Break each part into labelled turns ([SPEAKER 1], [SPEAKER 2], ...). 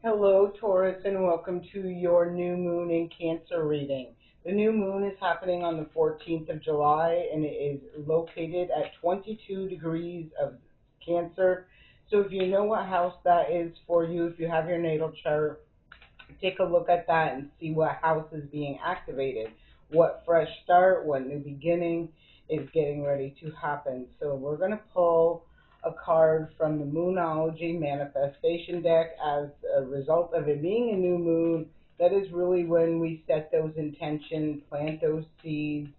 [SPEAKER 1] Hello, Taurus, and welcome to your new moon in Cancer reading. The new moon is happening on the 14th of July, and it is located at 22 degrees of Cancer. So if you know what house that is for you, if you have your natal chart, take a look at that and see what house is being activated. What fresh start, what new beginning is getting ready to happen. So we're going to pull a card from the Moonology Manifestation deck as a result of it being a new moon. That is really when we set those intentions, plant those seeds,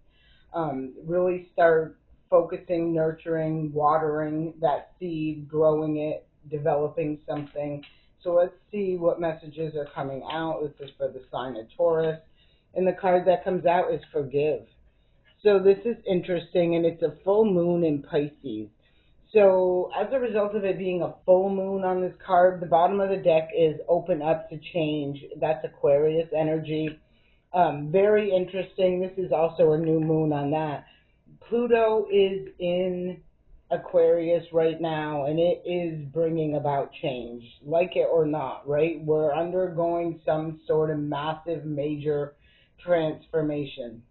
[SPEAKER 1] really start focusing, nurturing, watering that seed, growing it, developing something. So let's see what messages are coming out. This is for the sign of Taurus. And the card that comes out is forgive. So this is interesting, and it's a full moon in Pisces. So as a result of it being a full moon on this card, the bottom of the deck is open up to change. That's Aquarius energy. Very interesting. This is also a new moon on that. Pluto is in Aquarius right now, and it is bringing about change, like it or not, right? We're undergoing some sort of massive, major transformation.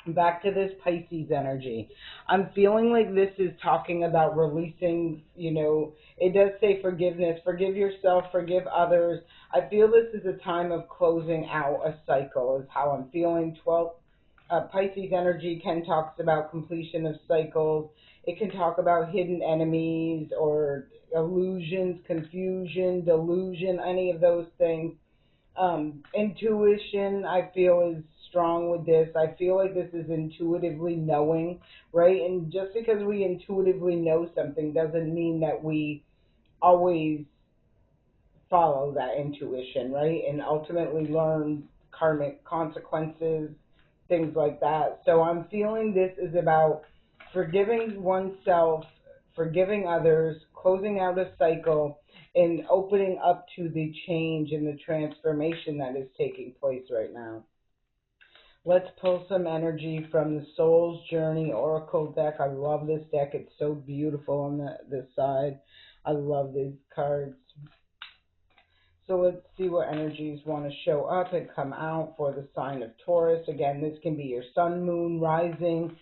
[SPEAKER 1] Back to this Pisces energy. I'm feeling like this is talking about releasing, it does say forgiveness. Forgive yourself, forgive others. I feel this is a time of closing out a cycle, is how I'm feeling. Pisces energy can talks about completion of cycles. It can talk about hidden enemies or illusions, confusion, delusion, any of those things. Intuition, I feel, is strong with this. I feel like this is intuitively knowing, right? And just because we intuitively know something doesn't mean that we always follow that intuition, right? And ultimately learn karmic consequences, things like that. So I'm feeling this is about forgiving oneself, forgiving others, closing out a cycle, and opening up to the change and the transformation that is taking place right now. Let's pull some energy from the Soul's Journey Oracle deck. I love this deck. It's so beautiful on this side. I love these cards. So let's see what energies want to show up and come out for the sign of Taurus. Again, this can be your sun, moon, rising,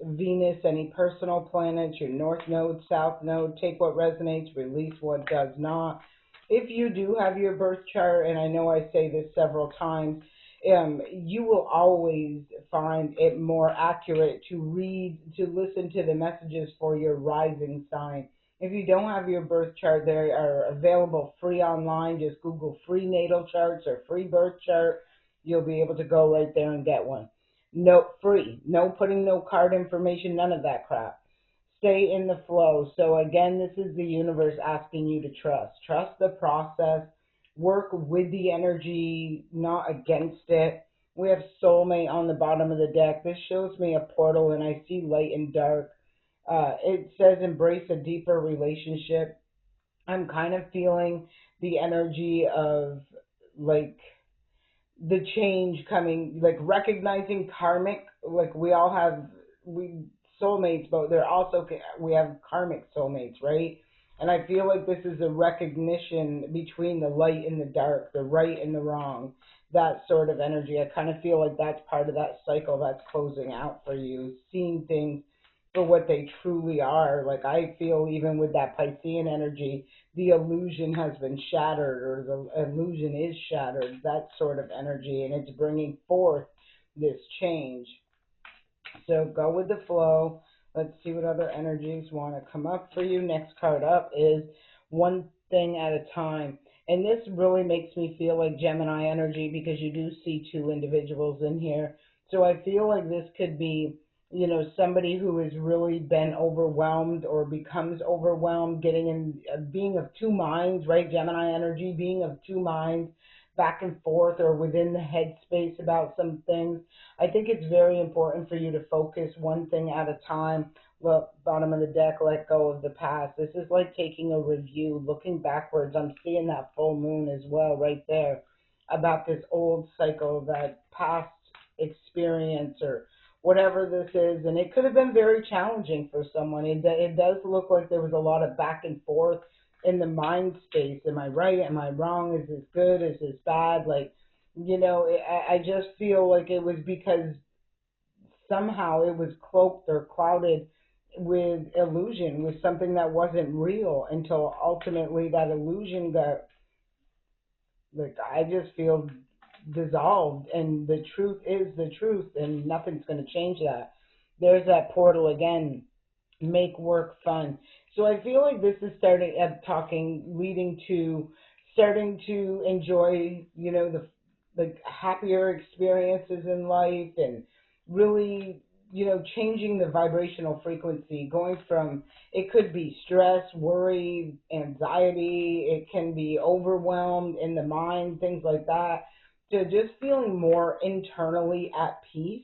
[SPEAKER 1] Venus, any personal planets, your north node, south node. Take what resonates, release what does not. If you do have your birth chart, and I know I say this several times, you will always find it more accurate to listen to the messages for your rising sign. If you don't have your birth chart, they are available free online. Just Google free natal charts or free birth chart. You'll be able to go right there and get one. No, free. No putting no card information, none of that crap. Stay in the flow. So again, this is the universe asking you to trust. Trust the process. Work with the energy, not against it. We have soulmate on the bottom of the deck. This shows me a portal, and I see light and dark. It says embrace a deeper relationship. I'm kind of feeling the energy of like the change coming, like recognizing karmic, like we soulmates, but they're also, we have karmic soulmates, right? And I feel like this is a recognition between the light and the dark, the right and the wrong, that sort of energy. I kind of feel like that's part of that cycle that's closing out for you, seeing things for what they truly are. Like I feel even with that Piscean energy, the illusion has been shattered, or the illusion is shattered, that sort of energy, and it's bringing forth this change. So go with the flow. Let's see what other energies want to come up for you. Next card up is one thing at a time. And this really makes me feel like Gemini energy, because you do see two individuals in here. So I feel like this could be, somebody who has really been overwhelmed or becomes overwhelmed, getting in, being of two minds, right? Gemini energy, being of two minds, back and forth or within the headspace about some things. I think it's very important for you to focus one thing at a time. Look, bottom of the deck, let go of the past. This is like taking a review, looking backwards. I'm seeing that full moon as well right there, about this old cycle, that past experience or whatever this is. And it could have been very challenging for someone. It does look like there was a lot of back and forth, in the mind space. Am I right? Am I wrong? Is this good? Is this bad? Like, I just feel like it was because somehow it was cloaked or clouded with illusion, with something that wasn't real until ultimately that illusion got, like, I just feel dissolved, and the truth is the truth, and nothing's going to change that. There's that portal again, make work fun. So I feel like this is starting at talking, leading to starting to enjoy, the happier experiences in life, and really, changing the vibrational frequency, going from, it could be stress, worry, anxiety, it can be overwhelmed in the mind, things like that, to just feeling more internally at peace.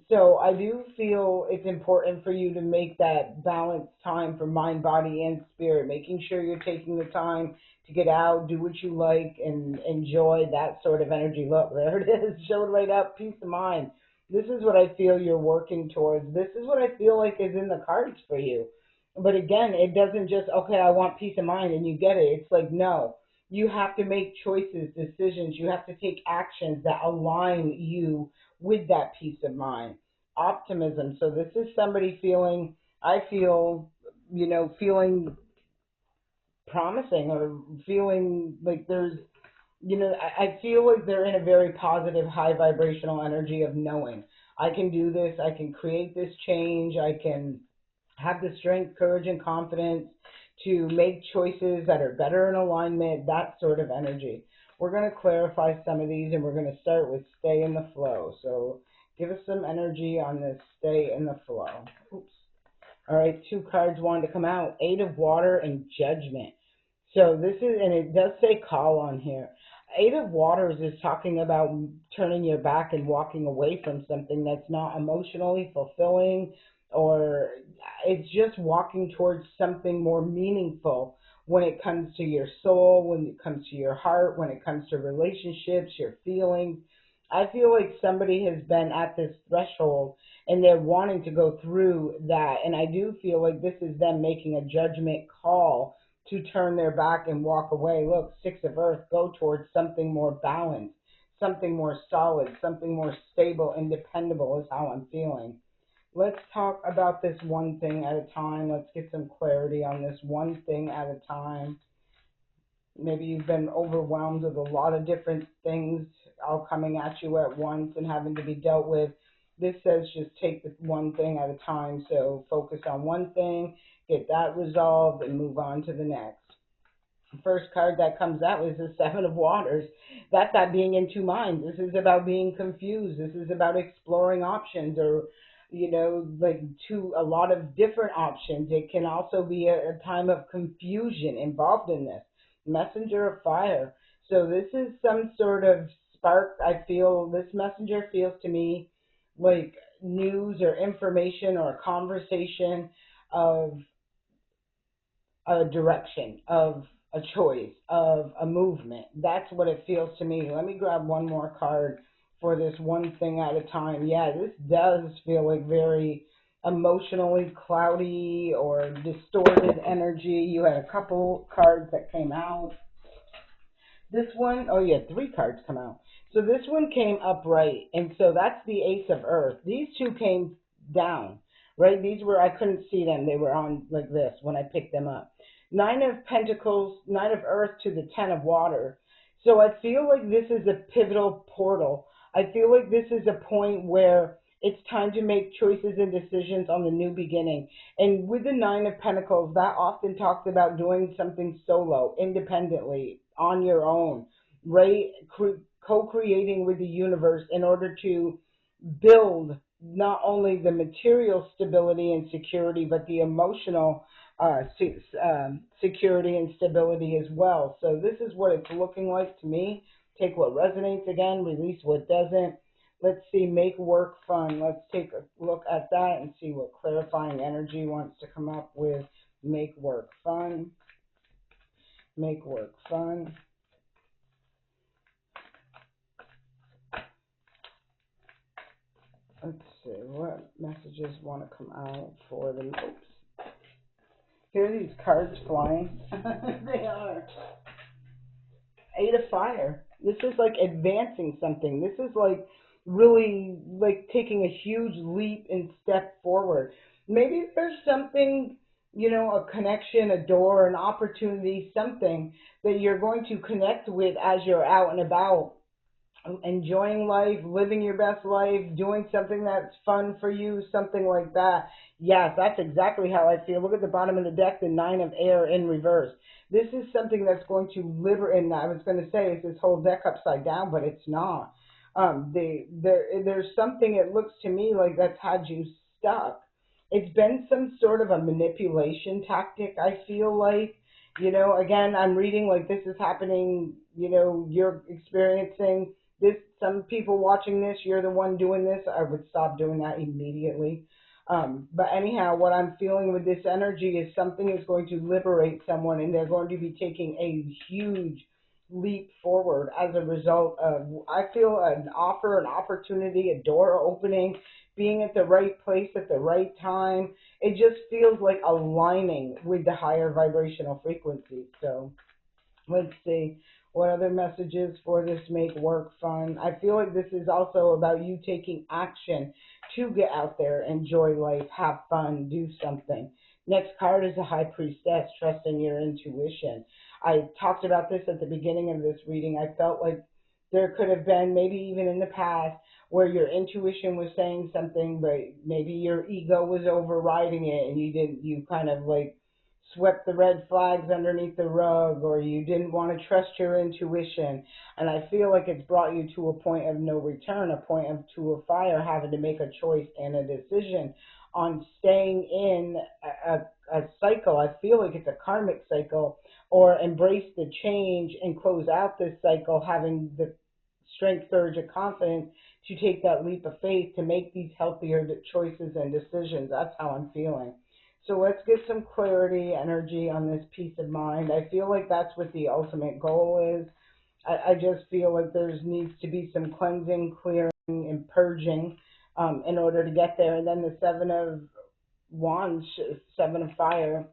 [SPEAKER 1] So I do feel it's important for you to make that balanced time for mind, body, and spirit, making sure you're taking the time to get out, do what you like, and enjoy that sort of energy. Look, there it is, showed right up, peace of mind. This is what I feel you're working towards. This is what I feel like is in the cards for you. But again, it doesn't just, okay, I want peace of mind and you get it. It's like, no, you have to make choices, decisions. You have to take actions that align you with that peace of mind. Optimism. So this is somebody feeling, I feel, feeling promising, or feeling like there's, I feel like they're in a very positive, high vibrational energy of knowing I can do this, I can create this change, I can have the strength, courage, and confidence to make choices that are better in alignment, that sort of energy. We're going to clarify some of these, and we're going to start with stay in the flow. So give us some energy on this stay in the flow. Oops. All right, two cards wanted to come out. Eight of Water and Judgment. So this is, and it does say call on here. Eight of Waters is talking about turning your back and walking away from something that's not emotionally fulfilling, or it's just walking towards something more meaningful when it comes to your soul, when it comes to your heart, when it comes to relationships, your feelings. I feel like somebody has been at this threshold and they're wanting to go through that. And I do feel like this is them making a judgment call to turn their back and walk away. Look, Six of Earth, go towards something more balanced, something more solid, something more stable and dependable is how I'm feeling. Let's talk about this one thing at a time. Let's get some clarity on this one thing at a time. Maybe you've been overwhelmed with a lot of different things all coming at you at once and having to be dealt with. This says just take the one thing at a time. So focus on one thing, get that resolved, and move on to the next. The first card that comes out is the Seven of Waters. That's that being in two minds. This is about being confused. This is about exploring options, or, like, a lot of different options. It can also be a time of confusion involved in this. Messenger of Fire. So this is some sort of spark. I feel this messenger feels to me like news or information or a conversation of a direction, of a choice, of a movement. That's what it feels to me. Let me grab one more card for this one thing at a time. Yeah, this does feel like very emotionally cloudy or distorted energy. You had a couple cards that came out. This one, oh yeah, three cards come out. So this one came upright, and so that's the Ace of Earth. These two came down, right? These were, I couldn't see them. They were on like this when I picked them up. Nine of Pentacles, Nine of Earth to the Ten of Water. So I feel like this is a pivotal portal. I feel like this is a point where it's time to make choices and decisions on the new beginning. And with the Nine of Pentacles, that often talks about doing something solo, independently, on your own, right? Co-creating with the universe in order to build not only the material stability and security, but the emotional security and stability as well. So this is what it's looking like to me. Take what resonates again, release what doesn't. Let's see, make work fun. Let's take a look at that and see what clarifying energy wants to come up with. Make work fun. Make work fun. Let's see, what messages want to come out for the oops, Here are these cards flying. They are. Eight of Fire. This is like advancing something. This is like really like taking a huge leap and step forward. Maybe there's something, a connection, a door, an opportunity, something that you're going to connect with as you're out and about, enjoying life, living your best life, doing something that's fun for you, something like that. Yes, that's exactly how I feel. Look at the bottom of the deck, the Nine of Air in reverse. This is something that's going to liberate. And I was going to say, is this whole deck upside down, but it's not. There's something. It looks to me like that's had you stuck. It's been some sort of a manipulation tactic. I feel like, again, I'm reading like this is happening. You're experiencing this. Some people watching this, you're the one doing this. I would stop doing that immediately. But anyhow, what I'm feeling with this energy is something is going to liberate someone, and they're going to be taking a huge leap forward as a result of, I feel, an offer, an opportunity, a door opening, being at the right place at the right time. It just feels like aligning with the higher vibrational frequency. So let's see what other messages for this make work fun. I feel like this is also about you taking action to get out there, enjoy life, have fun, do something. Next card is the High Priestess, trusting your intuition. I talked about this at the beginning of this reading. I felt like there could have been, maybe even in the past, where your intuition was saying something, but maybe your ego was overriding it, and you kind of like swept the red flags underneath the rug, or you didn't want to trust your intuition. And I feel like it's brought you to a point of no return, a point of to a fire, having to make a choice and a decision on staying in a cycle. I feel like it's a karmic cycle, or embrace the change and close out this cycle, having the strength, courage, and confidence to take that leap of faith to make these healthier choices and decisions. That's how I'm feeling. So let's get some clarity, energy on this peace of mind. I feel like that's what the ultimate goal is. I just feel like there's needs to be some cleansing, clearing, and purging in order to get there. And then the Seven of Wands, Seven of Fire,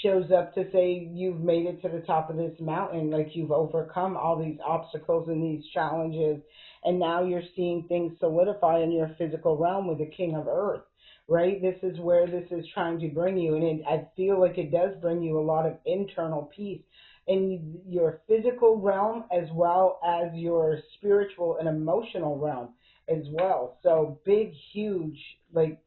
[SPEAKER 1] shows up to say you've made it to the top of this mountain, like you've overcome all these obstacles and these challenges, and now you're seeing things solidify in your physical realm with the King of Earth, right? This is where this is trying to bring you, and I feel like it does bring you a lot of internal peace in your physical realm as well as your spiritual and emotional realm as well. So big, huge, like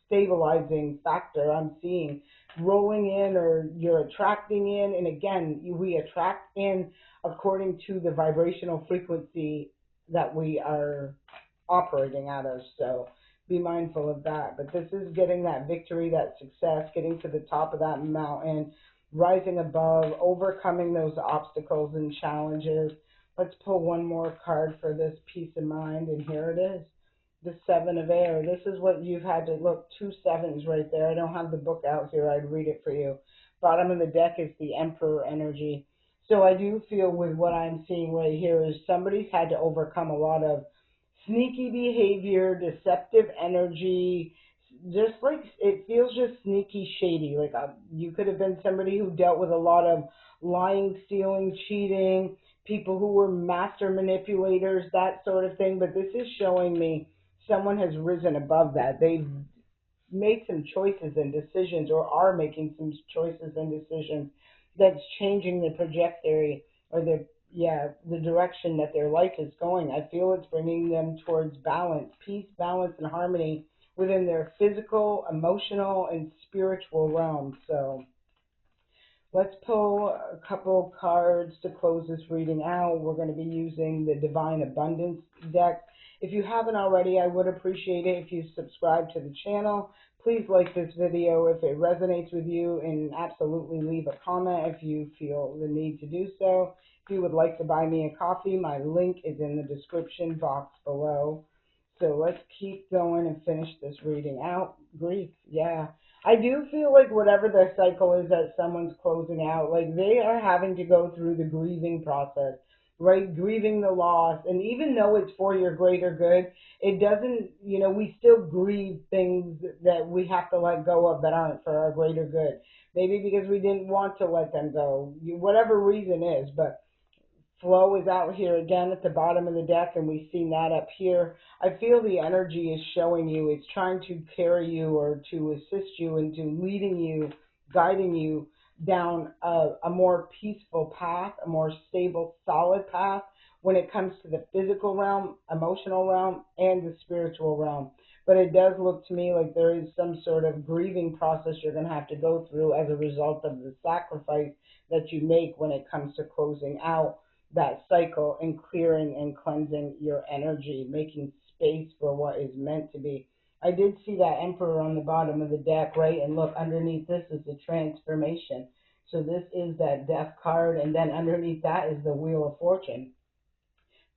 [SPEAKER 1] stabilizing factor I'm seeing rolling in, or you're attracting in. And again, we attract in according to the vibrational frequency that we are operating out of. So be mindful of that. But this is getting that victory, that success, getting to the top of that mountain, rising above, overcoming those obstacles and challenges. Let's pull one more card for this peace of mind, and here it is, the Seven of Air. This is what you've had to look, two sevens right there. I don't have the book out here. I'd read it for you. Bottom of the deck is the Emperor energy. So I do feel with what I'm seeing right here is somebody's had to overcome a lot of sneaky behavior, deceptive energy, just like it feels just sneaky shady. Like you could have been somebody who dealt with a lot of lying, stealing, cheating, people who were master manipulators, that sort of thing. But this is showing me someone has risen above that. They've made some choices and decisions, or are making some choices and decisions that's changing the trajectory, or the direction that their life is going. I feel it's bringing them towards balance, peace, balance, and harmony within their physical, emotional, and spiritual realm. So let's pull a couple cards to close this reading out. We're going to be using the Divine Abundance deck. If you haven't already, I would appreciate it if you subscribe to the channel. Please like this video if it resonates with you, and absolutely leave a comment if you feel the need to do so. If you would like to buy me a coffee, my link is in the description box below. So let's keep going and finish this reading out. Grief, yeah. I do feel like whatever the cycle is that someone's closing out, like they are having to go through the grieving process. right? Grieving the loss. And even though it's for your greater good, it doesn't, we still grieve things that we have to let go of that aren't for our greater good. Maybe because we didn't want to let them go, whatever reason is. But flow is out here again at the bottom of the deck, and we've seen that up here. I feel the energy is showing you, it's trying to carry you or to assist you into leading you, guiding you down a more peaceful path, a more stable, solid path when it comes to the physical realm, emotional realm, and the spiritual realm. But it does look to me like there is some sort of grieving process you're going to have to go through as a result of the sacrifice that you make when it comes to closing out that cycle and clearing and cleansing your energy, making space for what is meant to be. I did see that Emperor on the bottom of the deck, right? And look, underneath this is the transformation. So this is that death card, and then underneath that is the Wheel of Fortune.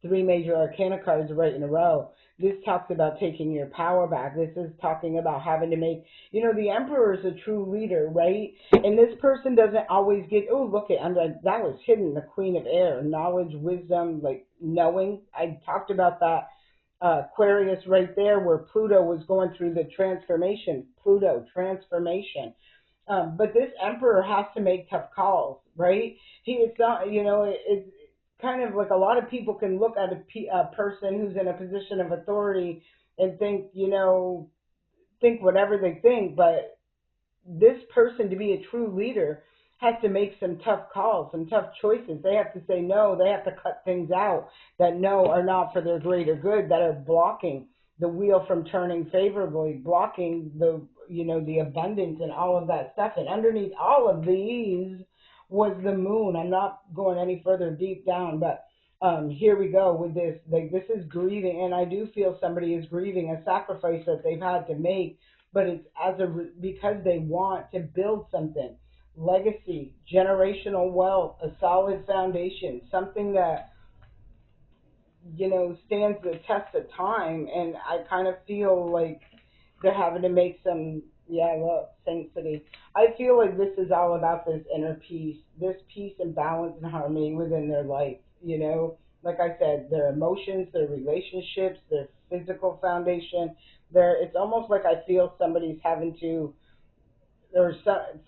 [SPEAKER 1] Three major arcana cards right in a row. This talks about taking your power back. This is talking about having to make, the emperor is a true leader, right? And this person doesn't always get, oh, look at, under that was hidden, the Queen of Air, knowledge, wisdom, like knowing. I talked about that Aquarius right there where Pluto was going through the transformation. Pluto, transformation. But this emperor has to make tough calls, right? It's not, it's kind of like a lot of people can look at a person who's in a position of authority and think, think whatever they think, but this person to be a true leader has to make some tough calls, some tough choices. They have to say no. They have to cut things out that no are not for their greater good, that are blocking the wheel from turning favorably, blocking the abundance and all of that stuff. And underneath all of these was the moon. I'm not going any further deep down, but here we go with this. Like, this is grieving, and I do feel somebody is grieving a sacrifice that they've had to make, but it's because they want to build something, legacy, generational wealth, a solid foundation, something that stands the test of time. And I kind of feel like they're having to make some, yeah, look, Saint City. I feel like this is all about this inner peace, this peace and balance and harmony within their life, like I said, their emotions, their relationships, their physical foundation. It's almost like I feel somebody's having to,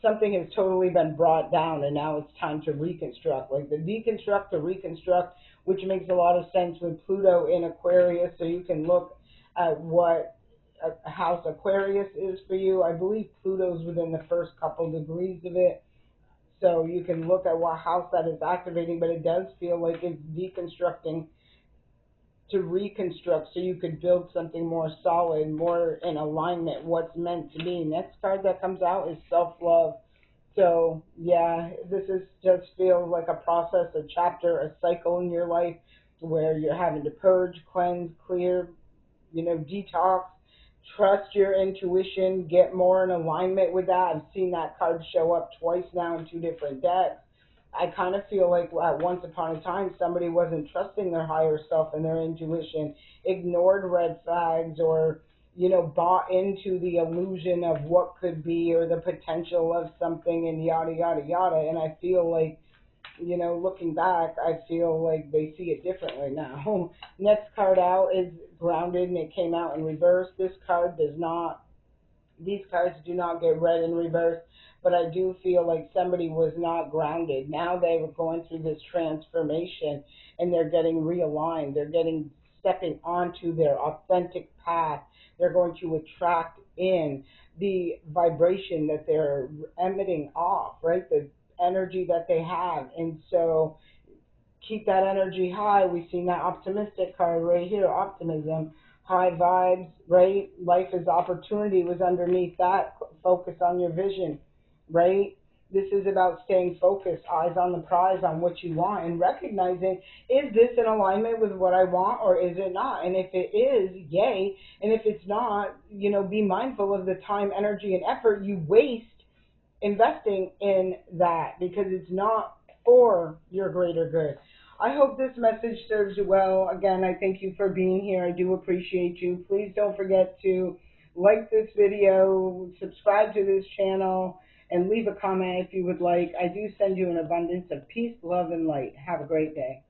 [SPEAKER 1] something has totally been brought down, and now it's time to reconstruct, like the deconstruct to reconstruct, which makes a lot of sense with Pluto in Aquarius. So you can look at what a house Aquarius is for you. I believe Pluto's within the first couple degrees of it, so you can look at what house that is activating. But it does feel like it's deconstructing to reconstruct, so you could build something more solid, more in alignment, what's meant to be. Next card that comes out is self-love. So yeah, this is just feels like a process, a chapter, a cycle in your life where you're having to purge, cleanse, clear, detox, trust your intuition, get more in alignment with that. I've seen that card show up twice now in two different decks. I kind of feel like at once upon a time somebody wasn't trusting their higher self and their intuition, ignored red flags, or bought into the illusion of what could be or the potential of something, and yada yada yada. And I feel like, looking back, I feel like they see it differently now. Next card out is grounded, and it came out in reverse. This card does not, these cards do not get read in reverse, but I do feel like somebody was not grounded. Now they were going through this transformation, and they're getting realigned. They're stepping onto their authentic path. They're going to attract in the vibration that they're emitting off, right? The energy that they have. And so keep that energy high. We've seen that optimistic card right here, optimism, high vibes, right? Life is opportunity was underneath that. Focus on your vision, right? This is about staying focused, eyes on the prize, on what you want, and recognizing, is this in alignment with what I want or is it not? And if it is, yay. And if it's not, be mindful of the time, energy, and effort you waste investing in that, because it's not for your greater good. I hope this message serves you well. Again, I thank you for being here. I do appreciate you. Please don't forget to like this video, subscribe to this channel, and leave a comment if you would like. I do send you an abundance of peace, love, and light. Have a great day.